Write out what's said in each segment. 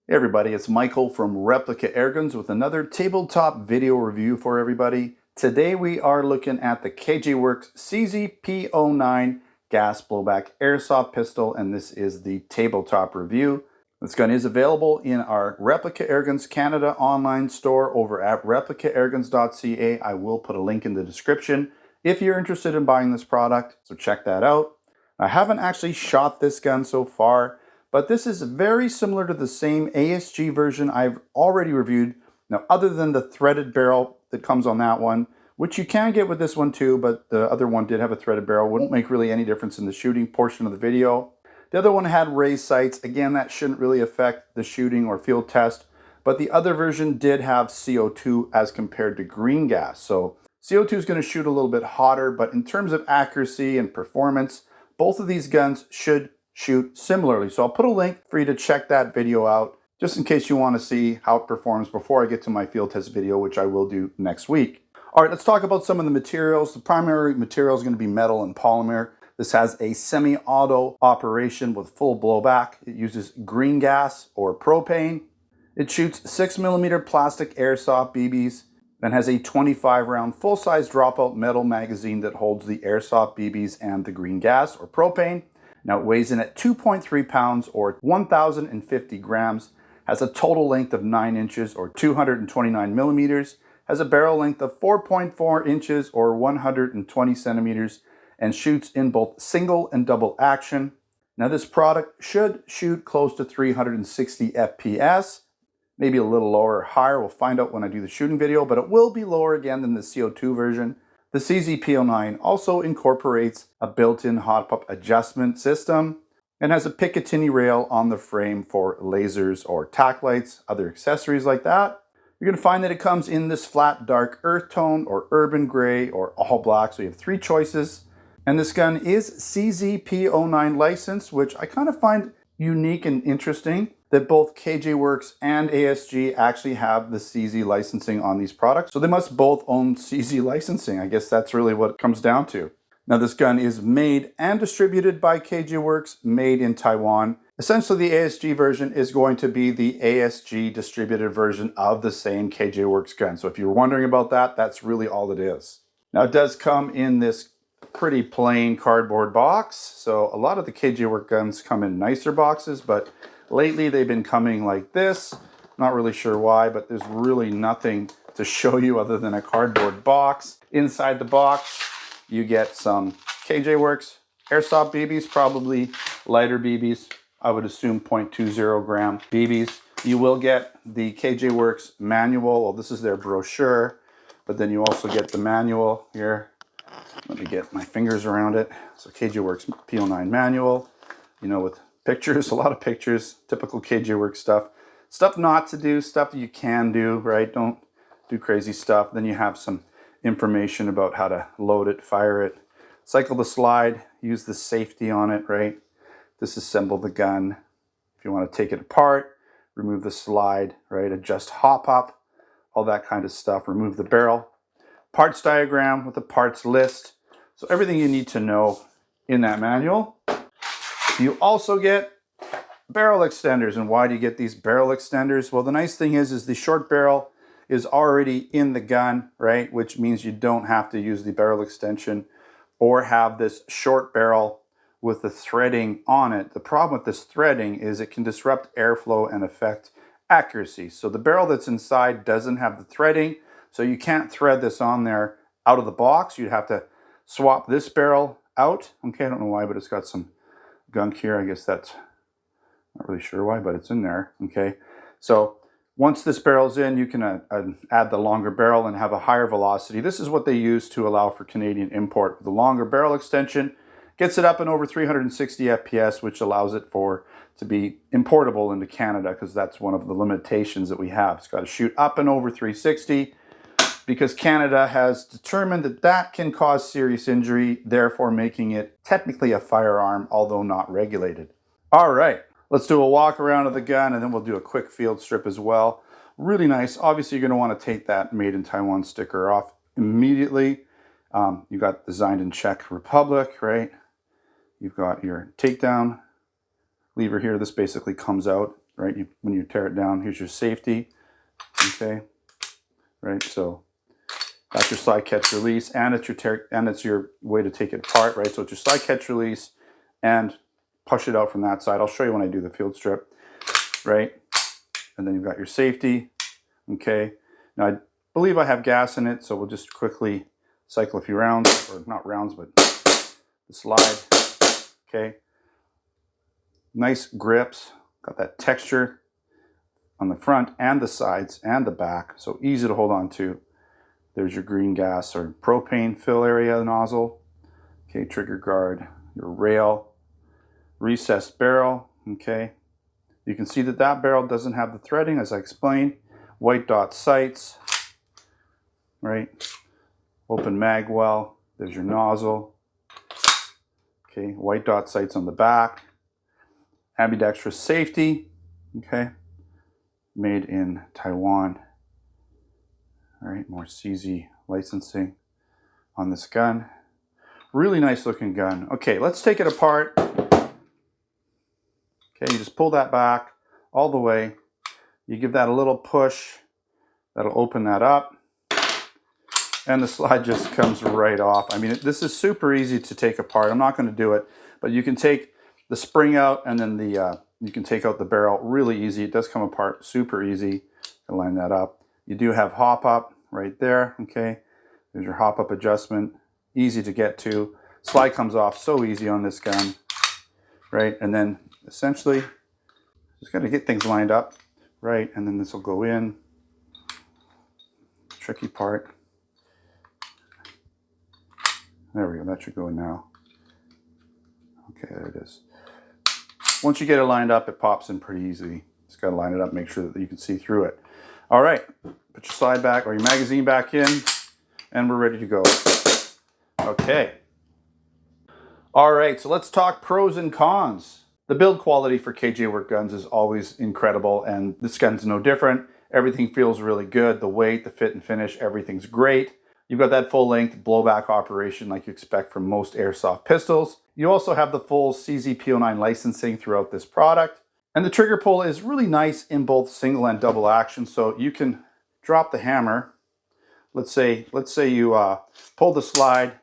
Hey everybody, it's Michael from Replica Airguns with another tabletop video review for everybody. Today we are looking at the KJWorks CZ P-09 gas blowback airsoft pistol, and this is the tabletop review. This gun is available in our Replica Airguns Canada online store over at replicaairguns.ca. I will put a link in the description if you're interested in buying this product, so check that out. I haven't actually shot this gun so far, but this is very similar to the same ASG version I've already reviewed. Now, other than the threaded barrel that comes on that one, which you can get with this one too, but the other one did have a threaded barrel, wouldn't make really any difference in the shooting portion of the video. The other one had raised sights. Again, that shouldn't really affect the shooting or field test, but the other version did have CO2 as compared to green gas. So CO2 is going to shoot a little bit hotter, but in terms of accuracy and performance, both of these guns should shoot similarly. So I'll put a link for you to check that video out, just in case you want to see how it performs before I get to my field test video, which I will do next week. All right, let's talk about some of the materials. The primary material is going to be metal and polymer. This has a semi-auto operation with full blowback. It uses green gas or propane. It shoots 6mm plastic airsoft BBs and has a 25-round full-size dropout metal magazine that holds the airsoft BBs and the green gas or propane. Now it weighs in at 2.3 pounds or 1,050 grams, has a total length of 9 inches or 229 millimeters, has a barrel length of 4.4 inches or 120 centimeters, and shoots in both single and double action. Now this product should shoot close to 360 FPS, maybe a little lower or higher. We'll find out when I do the shooting video, but it will be lower again than the CO2 version. The CZ P-09 also incorporates a built-in hot pop adjustment system and has a Picatinny rail on the frame for lasers or tack lights, other accessories like that. You're going to find that it comes in this flat dark earth tone or urban gray or all black, so you have 3 choices. And this gun is CZ P-09 licensed, which I kind of find unique and interesting that both KJWorks and ASG actually have the CZ licensing on these products. So they must both own CZ licensing. I guess that's really what it comes down to. Now this gun is made and distributed by KJWorks, made in Taiwan. Essentially the ASG version is going to be the ASG distributed version of the same KJWorks gun. So if you're wondering about that, that's really all it is. Now it does come in this pretty plain cardboard box. So a lot of the KJWorks guns come in nicer boxes, but lately they've been coming like this. Not really sure why, but there's really nothing to show you other than a cardboard box. Inside the box, you get some KJWorks airsoft BBs, probably lighter BBs. I would assume 0.20 gram BBs. You will get the KJWorks manual. Well, this is their brochure, but then you also get the manual here. Let me get my fingers around it. So KJWorks P-09 manual, you know, with pictures, a lot of pictures, typical KJWorks stuff. Stuff not to do, stuff you can do, right? Don't do crazy stuff. Then you have some information about how to load it, fire it, cycle the slide, use the safety on it, right? Disassemble the gun. If you want to take it apart, remove the slide, right? Adjust hop up, all that kind of stuff. Remove the barrel. Parts diagram with the parts list. So everything you need to know in that manual. You also get barrel extenders. And why do you get these barrel extenders? Well, the nice thing is the short barrel is already in the gun, right? Which means you don't have to use the barrel extension or have this short barrel with the threading on it. The problem with this threading is it can disrupt airflow and affect accuracy. So the barrel that's inside doesn't have the threading, so you can't thread this on there out of the box. You'd have to swap this barrel out. Okay, I don't know why, but it's got some gunk here. I guess that's not really sure why, but it's in there. Okay, so once this barrel's in, you can add the longer barrel and have a higher velocity. This is what they use to allow for Canadian import. The longer barrel extension gets it up and over 360 FPS, which allows it to be importable into Canada, because that's one of the limitations that we have. It's got to shoot up and over 360 because Canada has determined that that can cause serious injury, therefore making it technically a firearm, although not regulated. All right, let's do a walk around of the gun, and then we'll do a quick field strip as well. Really nice. Obviously, you're going to want to take that Made in Taiwan sticker off immediately. You got designed in Czech Republic, right? You've got your takedown lever here. This basically comes out. right? When you tear it down, here's your safety, okay, right? So that's your slide catch release, and it's your way to take it apart, right? So it's your slide catch release, and push it out from that side. I'll show you when I do the field strip, right? And then you've got your safety, okay. Now I believe I have gas in it, so we'll just quickly cycle a few rounds, or not rounds, but the slide, okay. Nice grips, got that texture on the front and the sides and the back, so easy to hold on to. There's your green gas or propane fill area nozzle, okay, trigger guard, your rail, recessed barrel, okay. You can see that that barrel doesn't have the threading, as I explained. White dot sights, right? Open mag well, there's your nozzle, okay, white dot sights on the back. Ambidextrous safety, okay, made in Taiwan. All right, more CZ licensing on this gun. Really nice looking gun. Okay, let's take it apart. Okay, you just pull that back all the way. You give that a little push. That'll open that up. And the slide just comes right off. I mean, this is super easy to take apart. I'm not going to do it, but you can take the spring out, and then you can take out the barrel really easy. It does come apart super easy. Line that up. You do have hop up right there, okay. There's your hop up adjustment, easy to get to. Slide comes off so easy on this gun, right? And then essentially just got to get things lined up, right? And then this will go in. Tricky part. There we go, that should go in now. Okay, there it is. Once you get it lined up, it pops in pretty easily. Just got to line it up, make sure that you can see through it. All right, put your slide back or your magazine back in, and we're ready to go. Okay. All right, so let's talk pros and cons. The build quality for KJWorks guns is always incredible, and this gun's no different. Everything feels really good. The weight, the fit and finish, everything's great. You've got that full-length blowback operation like you expect from most airsoft pistols. You also have the full CZ P-09 licensing throughout this product. And the trigger pull is really nice in both single and double action, so you can drop the hammer. Let's say you pull the slide,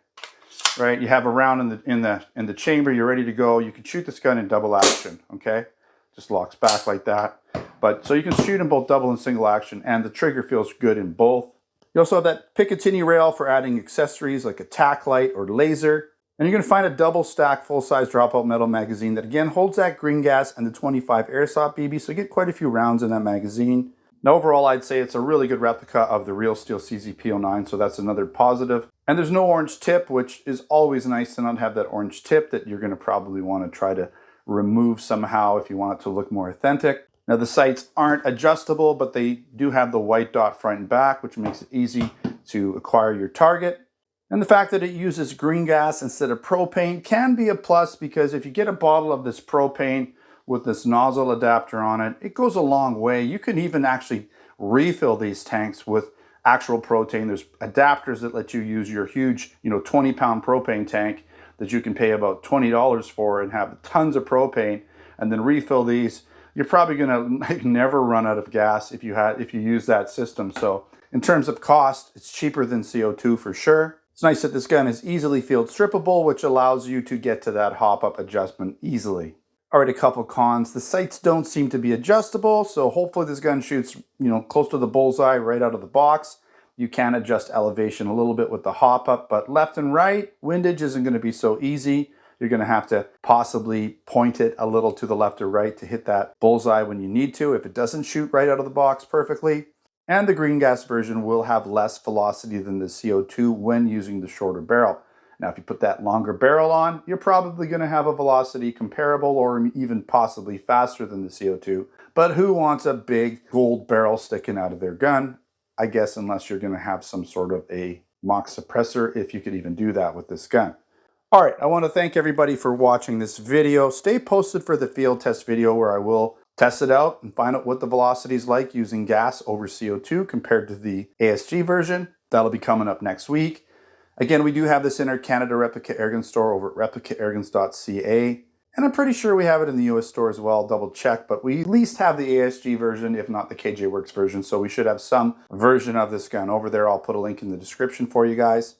right? You have a round in the chamber, you're ready to go. You can shoot this gun in double action, okay? Just locks back like that. But so you can shoot in both double and single action, and the trigger feels good in both. You also have that Picatinny rail for adding accessories like a tack light or laser. And you're going to find a double stack full-size dropout metal magazine that again holds that green gas and the 25 Airsoft BB, so you get quite a few rounds in that magazine. Now overall, I'd say it's a really good replica of the real steel CZ P-09, so that's another positive. And there's no orange tip, which is always nice to not have that orange tip that you're going to probably want to try to remove somehow if you want it to look more authentic. Now the sights aren't adjustable, but they do have the white dot front and back, which makes it easy to acquire your target. And the fact that it uses green gas instead of propane can be a plus, because if you get a bottle of this propane with this nozzle adapter on it, it goes a long way. You can even actually refill these tanks with actual propane. There's adapters that let you use your huge, 20-pound propane tank that you can pay about $20 for and have tons of propane, and then refill these. You're probably going to never run out of gas if you use that system. So in terms of cost, it's cheaper than CO2 for sure. It's nice that this gun is easily field strippable, which allows you to get to that hop-up adjustment easily. All right, a couple cons. The sights don't seem to be adjustable, so hopefully this gun shoots, close to the bullseye right out of the box. You can adjust elevation a little bit with the hop-up, but left and right, windage isn't going to be so easy. You're going to have to possibly point it a little to the left or right to hit that bullseye when you need to, if it doesn't shoot right out of the box perfectly. And the green gas version will have less velocity than the CO2 when using the shorter barrel. Now, if you put that longer barrel on, you're probably going to have a velocity comparable or even possibly faster than the CO2. But who wants a big gold barrel sticking out of their gun? I guess unless you're going to have some sort of a mock suppressor, if you could even do that with this gun. All right, I want to thank everybody for watching this video. Stay posted for the field test video where I will test it out and find out what the velocity is like using gas over CO2 compared to the ASG version. That'll be coming up next week. Again, we do have this in our Canada Replica Airgun store over at replicaairguns.ca. And I'm pretty sure we have it in the US store as well, double check, but we at least have the ASG version, if not the KJWorks version, so we should have some version of this gun over there. I'll put a link in the description for you guys.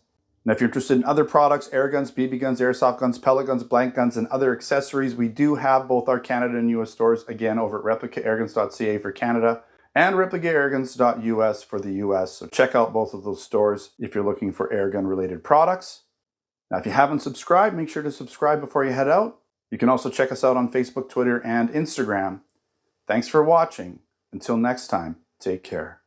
Now, if you're interested in other products, air guns, BB guns, airsoft guns, pellet guns, blank guns, and other accessories, we do have both our Canada and US stores, again, over at replicairguns.ca for Canada and replicairguns.us for the US. So check out both of those stores if you're looking for airgun related products. Now, if you haven't subscribed, make sure to subscribe before you head out. You can also check us out on Facebook, Twitter, and Instagram. Thanks for watching. Until next time, take care.